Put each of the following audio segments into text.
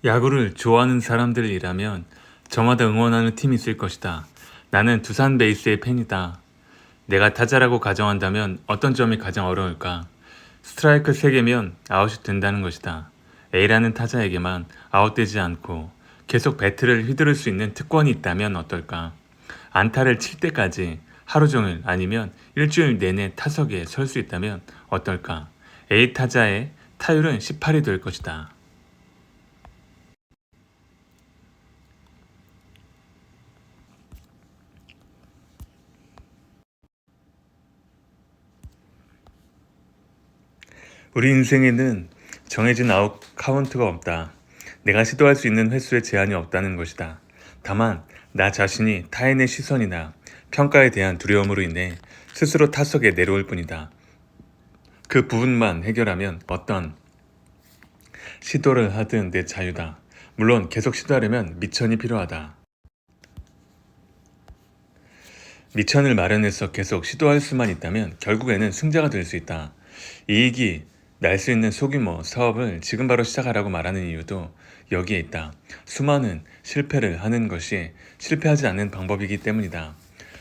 야구를 좋아하는 사람들이라면 저마다 응원하는 팀이 있을 것이다. 나는 두산 베이스의 팬이다. 내가 타자라고 가정한다면 어떤 점이 가장 어려울까? 스트라이크 3개면 아웃이 된다는 것이다. A라는 타자에게만 아웃되지 않고 계속 배트를 휘두를 수 있는 특권이 있다면 어떨까? 안타를 칠 때까지 하루 종일 아니면 일주일 내내 타석에 설 수 있다면 어떨까? A 타자의 타율은 18이 될 것이다. 우리 인생에는 정해진 아웃 카운트가 없다. 내가 시도할 수 있는 횟수의 제한이 없다는 것이다. 다만 나 자신이 타인의 시선이나 평가에 대한 두려움으로 인해 스스로 타석에 내려올 뿐이다. 그 부분만 해결하면 어떤 시도를 하든 내 자유다. 물론 계속 시도하려면 미천이 필요하다. 미천을 마련해서 계속 시도할 수만 있다면 결국에는 승자가 될 수 있다. 이익이 날 수 있는 소규모 사업을 지금 바로 시작하라고 말하는 이유도 여기에 있다. 수많은 실패를 하는 것이 실패하지 않는 방법이기 때문이다.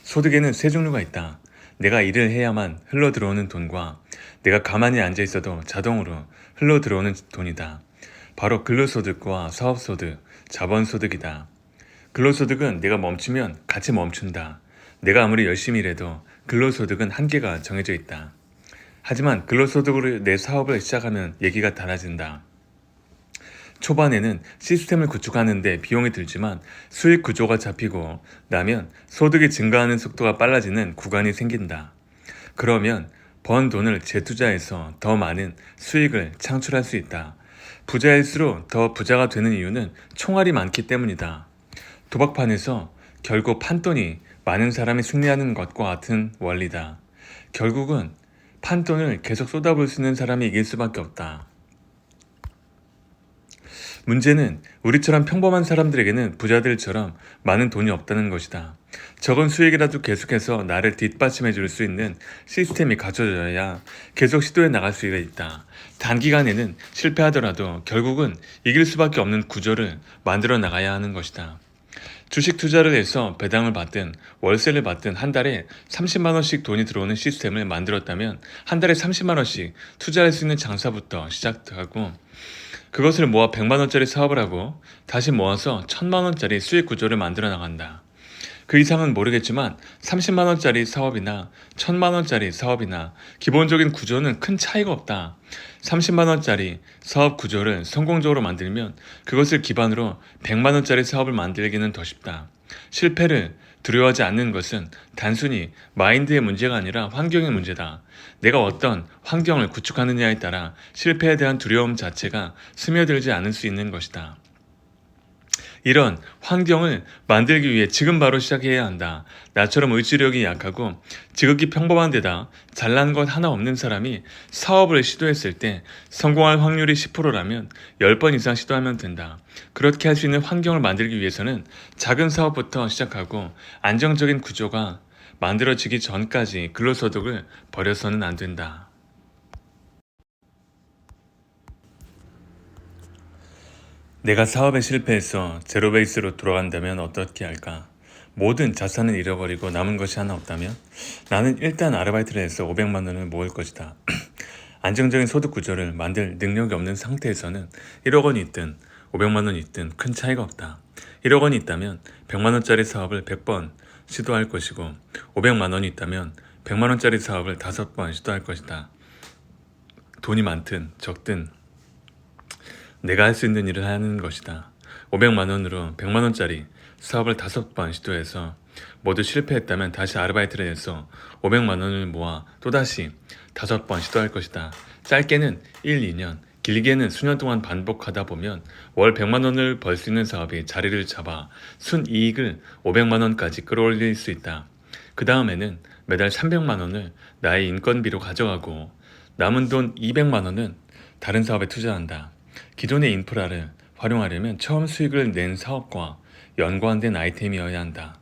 소득에는 세 종류가 있다. 내가 일을 해야만 흘러 들어오는 돈과 내가 가만히 앉아 있어도 자동으로 흘러 들어오는 돈이다. 바로 근로소득과 사업소득, 자본소득이다. 근로소득은 내가 멈추면 같이 멈춘다. 내가 아무리 열심히 일해도 근로소득은 한계가 정해져 있다. 하지만 근로소득으로 내 사업을 시작하면 얘기가 달라진다. 초반에는 시스템을 구축하는 데 비용이 들지만 수익 구조가 잡히고 나면 소득이 증가하는 속도가 빨라지는 구간이 생긴다. 그러면 번 돈을 재투자해서 더 많은 수익을 창출할 수 있다. 부자일수록 더 부자가 되는 이유는 총알이 많기 때문이다. 도박판에서 결국 판돈이 많은 사람이 승리하는 것과 같은 원리다. 결국은 판돈을 계속 쏟아부을 수 있는 사람이 이길 수밖에 없다. 문제는 우리처럼 평범한 사람들에게는 부자들처럼 많은 돈이 없다는 것이다. 적은 수익이라도 계속해서 나를 뒷받침해 줄 수 있는 시스템이 갖춰져야 계속 시도해 나갈 수가 있다. 단기간에는 실패하더라도 결국은 이길 수밖에 없는 구조를 만들어 나가야 하는 것이다. 주식 투자를 해서 배당을 받든 월세를 받든 한 달에 30만 원씩 돈이 들어오는 시스템을 만들었다면 한 달에 30만 원씩 투자할 수 있는 장사부터 시작하고 그것을 모아 100만 원짜리 사업을 하고 다시 모아서 1000만 원짜리 수익 구조를 만들어 나간다. 그 이상은 모르겠지만 30만 원짜리 사업이나 1000만 원짜리 사업이나 기본적인 구조는 큰 차이가 없다. 30만 원짜리 사업 구조를 성공적으로 만들면 그것을 기반으로 100만 원짜리 사업을 만들기는 더 쉽다. 실패를 두려워하지 않는 것은 단순히 마인드의 문제가 아니라 환경의 문제다. 내가 어떤 환경을 구축하느냐에 따라 실패에 대한 두려움 자체가 스며들지 않을 수 있는 것이다. 이런 환경을 만들기 위해 지금 바로 시작해야 한다. 나처럼 의지력이 약하고 지극히 평범한 데다 잘난 것 하나 없는 사람이 사업을 시도했을 때 성공할 확률이 10%라면 10번 이상 시도하면 된다. 그렇게 할 수 있는 환경을 만들기 위해서는 작은 사업부터 시작하고 안정적인 구조가 만들어지기 전까지 근로소득을 버려서는 안 된다. 내가 사업에 실패해서 제로 베이스로 돌아간다면 어떻게 할까? 모든 자산을 잃어버리고 남은 것이 하나 없다면? 나는 일단 아르바이트를 해서 500만 원을 모을 것이다. 안정적인 소득 구조를 만들 능력이 없는 상태에서는 1억 원이 있든 500만 원이 있든 큰 차이가 없다. 1억 원이 있다면 100만 원짜리 사업을 100번 시도할 것이고 500만 원이 있다면 100만 원짜리 사업을 5번 시도할 것이다. 돈이 많든 적든 내가 할 수 있는 일을 하는 것이다. 500만 원으로 100만 원짜리 사업을 5번 시도해서 모두 실패했다면 다시 아르바이트를 해서 500만 원을 모아 또다시 5번 시도할 것이다. 짧게는 1, 2년, 길게는 수년 동안 반복하다 보면 월 100만 원을 벌 수 있는 사업이 자리를 잡아 순이익을 500만 원까지 끌어올릴 수 있다. 그 다음에는 매달 300만 원을 나의 인건비로 가져가고 남은 돈 200만 원은 다른 사업에 투자한다. 기존의 인프라를 활용하려면 처음 수익을 낸 사업과 연관된 아이템이어야 한다.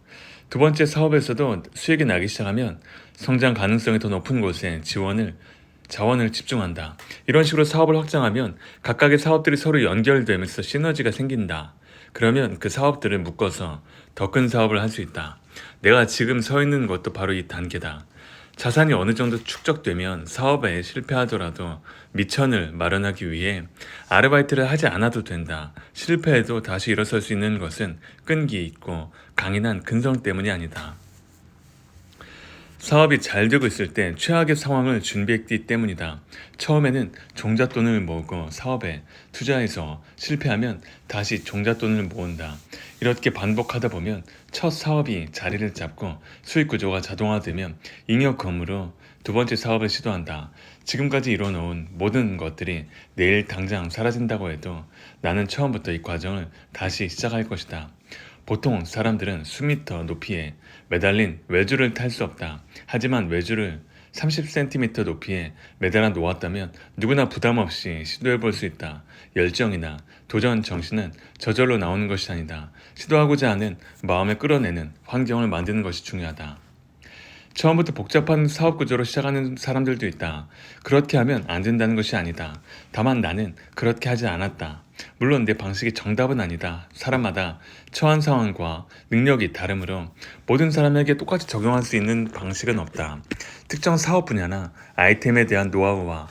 두 번째 사업에서도 수익이 나기 시작하면 성장 가능성이 더 높은 곳에 지원을 자원을 집중한다. 이런 식으로 사업을 확장하면 각각의 사업들이 서로 연결되면서 시너지가 생긴다. 그러면 그 사업들을 묶어서 더 큰 사업을 할 수 있다. 내가 지금 서 있는 것도 바로 이 단계다. 자산이 어느 정도 축적되면 사업에 실패하더라도 미천을 마련하기 위해 아르바이트를 하지 않아도 된다. 실패해도 다시 일어설 수 있는 것은 끈기 있고 강인한 근성 때문이 아니다. 사업이 잘 되고 있을 때 최악의 상황을 준비했기 때문이다. 처음에는 종잣돈을 모으고 사업에 투자해서 실패하면 다시 종잣돈을 모은다. 이렇게 반복하다 보면 첫 사업이 자리를 잡고 수익 구조가 자동화되면 잉여금으로 두 번째 사업을 시도한다. 지금까지 이뤄놓은 모든 것들이 내일 당장 사라진다고 해도 나는 처음부터 이 과정을 다시 시작할 것이다. 보통 사람들은 수미터 높이에 매달린 외줄을 탈 수 없다. 하지만 외줄을 30cm 높이에 매달아 놓았다면 누구나 부담 없이 시도해 볼 수 있다. 열정이나 도전 정신은 저절로 나오는 것이 아니다. 시도하고자 하는 마음을 끌어내는 환경을 만드는 것이 중요하다. 처음부터 복잡한 사업 구조로 시작하는 사람들도 있다. 그렇게 하면 안 된다는 것이 아니다. 다만 나는 그렇게 하지 않았다. 물론 내 방식이 정답은 아니다. 사람마다 처한 상황과 능력이 다르므로 모든 사람에게 똑같이 적용할 수 있는 방식은 없다. 특정 사업 분야나 아이템에 대한 노하우와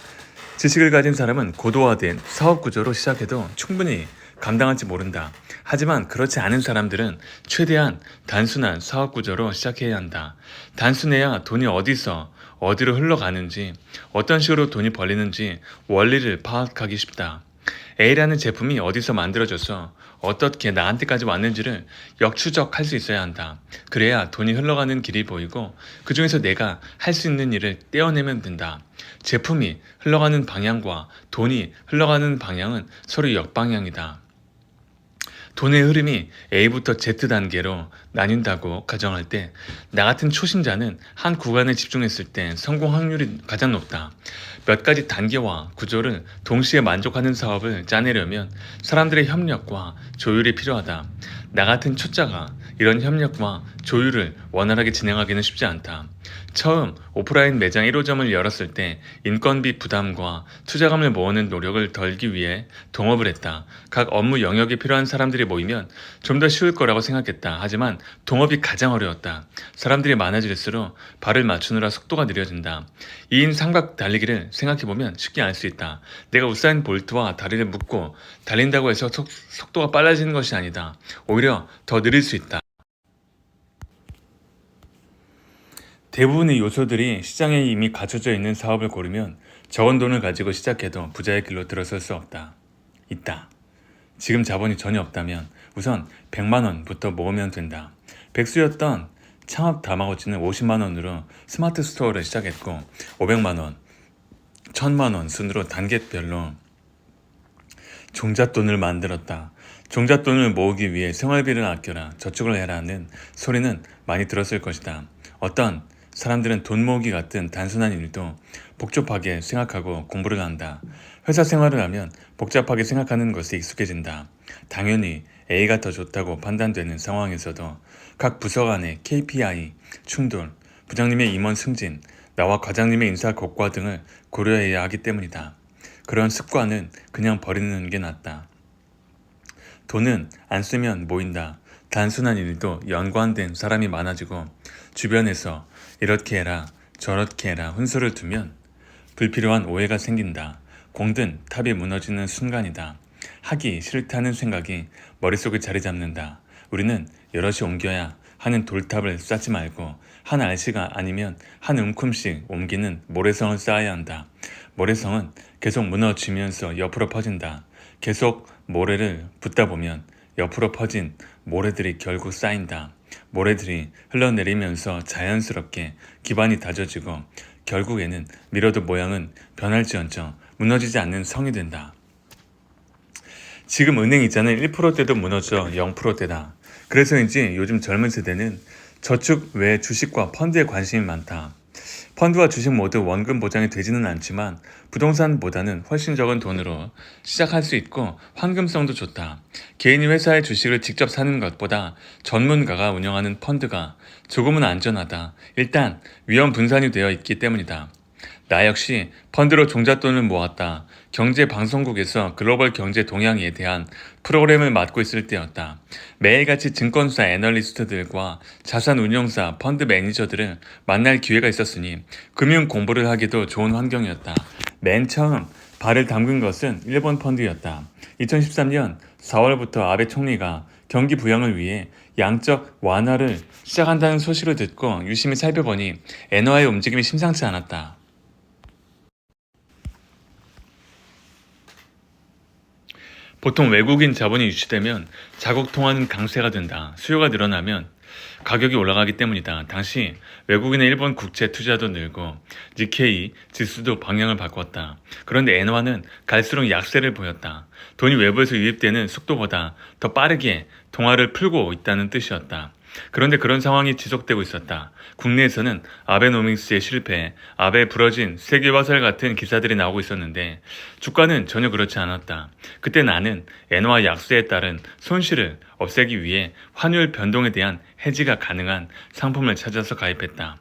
지식을 가진 사람은 고도화된 사업 구조로 시작해도 충분히 감당할지 모른다. 하지만 그렇지 않은 사람들은 최대한 단순한 사업 구조로 시작해야 한다. 단순해야 돈이 어디서 어디로 흘러가는지, 어떤 식으로 돈이 벌리는지 원리를 파악하기 쉽다. A라는 제품이 어디서 만들어져서 어떻게 나한테까지 왔는지를 역추적할 수 있어야 한다. 그래야 돈이 흘러가는 길이 보이고 그 중에서 내가 할 수 있는 일을 떼어내면 된다. 제품이 흘러가는 방향과 돈이 흘러가는 방향은 서로 역방향이다. 돈의 흐름이 A부터 Z 단계로 나뉜다고 가정할 때 나 같은 초심자는 한 구간에 집중했을 때 성공 확률이 가장 높다. 몇 가지 단계와 구조를 동시에 만족하는 사업을 짜내려면 사람들의 협력과 조율이 필요하다. 나 같은 초짜가 이런 협력과 조율을 원활하게 진행하기는 쉽지 않다. 처음 오프라인 매장 1호점을 열었을 때 인건비 부담과 투자금을 모으는 노력을 덜기 위해 동업을 했다. 각 업무 영역이 필요한 사람들이 모이면 좀 더 쉬울 거라고 생각했다. 하지만 동업이 가장 어려웠다. 사람들이 많아질수록 발을 맞추느라 속도가 느려진다. 2인 삼각 달리기를 생각해보면 쉽게 알 수 있다. 내가 우사인 볼트와 다리를 묶고 달린다고 해서 속도가 빨라지는 것이 아니다. 오히려 더 느릴 수 있다. 대부분의 요소들이 시장에 이미 갖춰져 있는 사업을 고르면 적은 돈을 가지고 시작해도 부자의 길로 들어설 수 있다. 지금 자본이 전혀 없다면 우선 100만 원부터 모으면 된다. 백수였던 창업 다마고치는 50만 원으로 스마트 스토어를 시작했고 500만 원, 1000만 원 순으로 단계별로 종잣돈을 만들었다. 종잣돈을 모으기 위해 생활비를 아껴라, 저축을 해라는 소리는 많이 들었을 것이다. 어떤 사람들은 돈 모으기 같은 단순한 일도 복잡하게 생각하고 공부를 한다. 회사 생활을 하면 복잡하게 생각하는 것에 익숙해진다. 당연히 A가 더 좋다고 판단되는 상황에서도 각 부서 간의 KPI, 충돌, 부장님의 임원 승진, 나와 과장님의 인사 고과 등을 고려해야 하기 때문이다. 그런 습관은 그냥 버리는 게 낫다. 돈은 안 쓰면 모인다. 단순한 일도 연관된 사람이 많아지고 주변에서 이렇게 해라 저렇게 해라 훈수를 두면 불필요한 오해가 생긴다. 공든 탑이 무너지는 순간이다. 하기 싫다는 생각이 머릿속에 자리 잡는다. 우리는 여럿이 옮겨야 하는 돌탑을 쌓지 말고 한 알씨가 아니면 한 움큼씩 옮기는 모래성을 쌓아야 한다. 모래성은 계속 무너지면서 옆으로 퍼진다. 계속 모래를 붓다 보면 옆으로 퍼진 모래들이 결국 쌓인다. 모래들이 흘러내리면서 자연스럽게 기반이 다져지고 결국에는 밀어도 모양은 변할지언정 무너지지 않는 성이 된다. 지금 은행 이자는 1%대도 무너져 0%대다. 그래서인지 요즘 젊은 세대는 저축 외 주식과 펀드에 관심이 많다. 펀드와 주식 모두 원금 보장이 되지는 않지만 부동산보다는 훨씬 적은 돈으로 시작할 수 있고 환금성도 좋다. 개인이 회사의 주식을 직접 사는 것보다 전문가가 운영하는 펀드가 조금은 안전하다. 일단 위험 분산이 되어 있기 때문이다. 나 역시 펀드로 종잣돈을 모았다. 경제방송국에서 글로벌 경제 동향에 대한 프로그램을 맡고 있을 때였다. 매일같이 증권사 애널리스트들과 자산운용사 펀드 매니저들을 만날 기회가 있었으니 금융 공부를 하기도 좋은 환경이었다. 맨 처음 발을 담근 것은 일본 펀드였다. 2013년 4월부터 아베 총리가 경기 부양을 위해 양적 완화를 시작한다는 소식을 듣고 유심히 살펴보니 엔화의 움직임이 심상치 않았다. 보통 외국인 자본이 유치되면 자국 통화는 강세가 된다. 수요가 늘어나면 가격이 올라가기 때문이다. 당시 외국인의 일본 국채 투자도 늘고 니케이 지수도 방향을 바꿨다. 그런데 엔화는 갈수록 약세를 보였다. 돈이 외부에서 유입되는 속도보다 더 빠르게 동화를 풀고 있다는 뜻이었다. 그런데 그런 상황이 지속되고 있었다. 국내에서는 아베노믹스의 실패, 아베 부러진 세계화살 같은 기사들이 나오고 있었는데 주가는 전혀 그렇지 않았다. 그때 나는 엔화 약세에 따른 손실을 없애기 위해 환율 변동에 대한 해지가 가능한 상품을 찾아서 가입했다.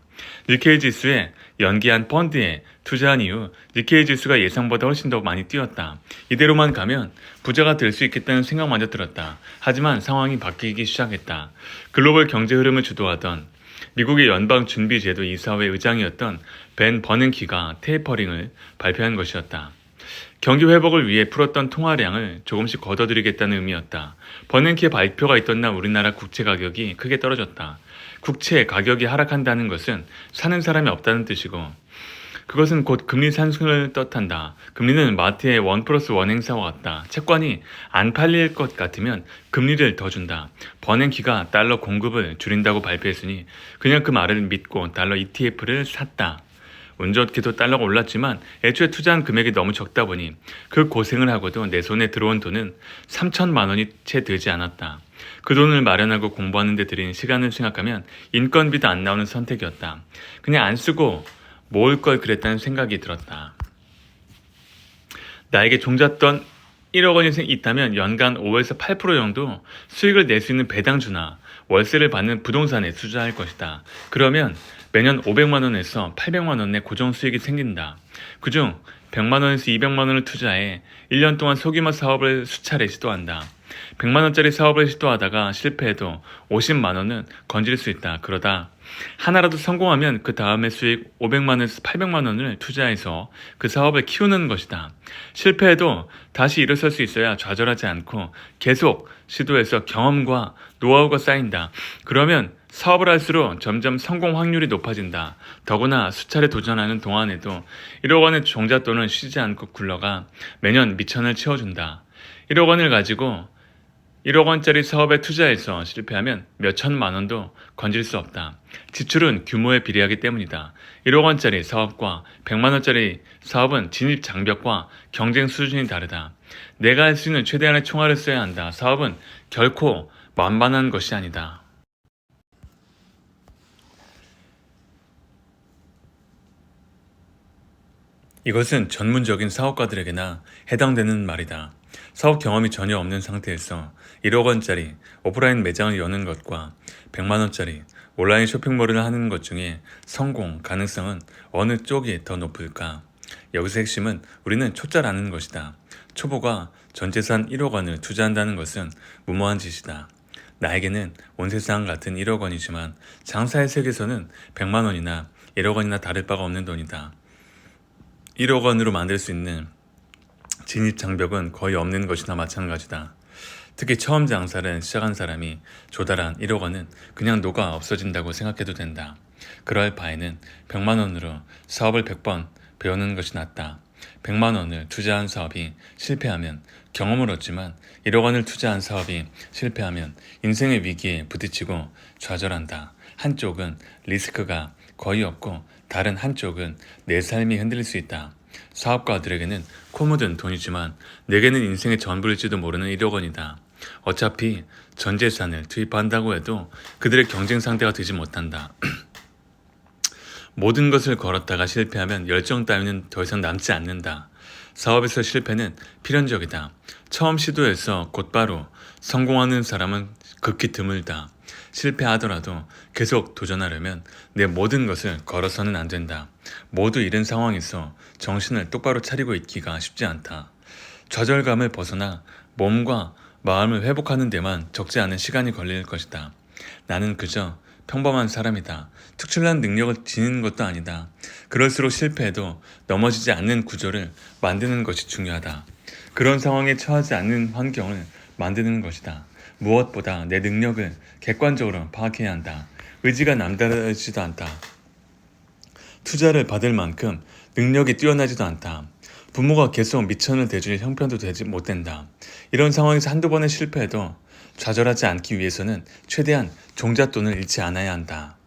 니케이 지수에 연기한 펀드에 투자한 이후 니케이 지수가 예상보다 훨씬 더 많이 뛰었다. 이대로만 가면 부자가 될 수 있겠다는 생각마저 들었다. 하지만 상황이 바뀌기 시작했다. 글로벌 경제 흐름을 주도하던 미국의 연방준비제도 이사회 의장이었던 벤 버냉키가 테이퍼링을 발표한 것이었다. 경기 회복을 위해 풀었던 통화량을 조금씩 걷어들이겠다는 의미였다. 버냉키의 발표가 있던 날 우리나라 국채 가격이 크게 떨어졌다. 국채 가격이 하락한다는 것은 사는 사람이 없다는 뜻이고 그것은 곧 금리 상승을 뜻한다. 금리는 마트의 1+1 행사와 같다. 채권이 안 팔릴 것 같으면 금리를 더 준다. 버냉키가 달러 공급을 줄인다고 발표했으니 그냥 그 말을 믿고 달러 ETF를 샀다. 운 좋게도 달러가 올랐지만 애초에 투자한 금액이 너무 적다 보니 그 고생을 하고도 내 손에 들어온 돈은 3천만 원이 채 되지 않았다. 그 돈을 마련하고 공부하는 데 들인 시간을 생각하면 인건비도 안 나오는 선택이었다. 그냥 안 쓰고 모을 걸 그랬다는 생각이 들었다. 나에게 종잣돈 1억 원이 있다면 연간 5에서 8% 정도 수익을 낼 수 있는 배당주나 월세를 받는 부동산에 투자할 것이다. 그러면 매년 500만 원에서 800만 원의 고정 수익이 생긴다. 그중 100만 원에서 200만 원을 투자해 1년 동안 소규모 사업을 수차례 시도한다. 100만 원짜리 사업을 시도하다가 실패해도 50만 원은 건질 수 있다. 그러다 하나라도 성공하면 그 다음에 수익 500만 원에서 800만 원을 투자해서 그 사업을 키우는 것이다. 실패해도 다시 일어설 수 있어야 좌절하지 않고 계속 시도해서 경험과 노하우가 쌓인다. 그러면 사업을 할수록 점점 성공 확률이 높아진다. 더구나 수차례 도전하는 동안에도 1억 원의 종잣돈은 쉬지 않고 굴러가 매년 미천을 채워준다. 1억 원을 가지고 1억 원짜리 사업에 투자해서 실패하면 몇 천만 원도 건질 수 없다. 지출은 규모에 비례하기 때문이다. 1억 원짜리 사업과 100만 원짜리 사업은 진입 장벽과 경쟁 수준이 다르다. 내가 할 수 있는 최대한의 총알을 써야 한다. 사업은 결코 만만한 것이 아니다. 이것은 전문적인 사업가들에게나 해당되는 말이다. 사업 경험이 전혀 없는 상태에서 1억 원짜리 오프라인 매장을 여는 것과 100만 원짜리 온라인 쇼핑몰을 하는 것 중에 성공 가능성은 어느 쪽이 더 높을까? 여기서 핵심은 우리는 초짜라는 것이다. 초보가 전 재산 1억 원을 투자한다는 것은 무모한 짓이다. 나에게는 온 세상 같은 1억 원이지만 장사의 세계에서는 100만 원이나 1억 원이나 다를 바가 없는 돈이다. 1억 원으로 만들 수 있는 진입 장벽은 거의 없는 것이나 마찬가지다. 특히 처음 장사를 시작한 사람이 조달한 1억 원은 그냥 녹아 없어진다고 생각해도 된다. 그럴 바에는 100만 원으로 사업을 100번 배우는 것이 낫다. 100만 원을 투자한 사업이 실패하면 경험을 얻지만 1억 원을 투자한 사업이 실패하면 인생의 위기에 부딪히고 좌절한다. 한쪽은 리스크가 거의 없고 다른 한쪽은 내 삶이 흔들릴 수 있다. 사업가들에게는 코 묻은 돈이지만 내게는 인생의 전부일지도 모르는 1억 원이다. 어차피 전 재산을 투입한다고 해도 그들의 경쟁 상대가 되지 못한다. 모든 것을 걸었다가 실패하면 열정 따위는 더 이상 남지 않는다. 사업에서 실패는 필연적이다. 처음 시도해서 곧바로 성공하는 사람은 극히 드물다. 실패하더라도 계속 도전하려면 내 모든 것을 걸어서는 안 된다. 모두 이런 상황에서 정신을 똑바로 차리고 있기가 쉽지 않다. 좌절감을 벗어나 몸과 마음을 회복하는 데만 적지 않은 시간이 걸릴 것이다. 나는 그저 평범한 사람이다. 특출난 능력을 지니는 것도 아니다. 그럴수록 실패해도 넘어지지 않는 구조를 만드는 것이 중요하다. 그런 상황에 처하지 않는 환경을 만드는 것이다. 무엇보다 내 능력을 객관적으로 파악해야 한다. 의지가 남다르지도 않다. 투자를 받을 만큼 능력이 뛰어나지도 않다. 부모가 계속 미천을 대줄 형편도 되지 못된다. 이런 상황에서 한두 번의 실패해도 좌절하지 않기 위해서는 최대한 종잣돈을 잃지 않아야 한다.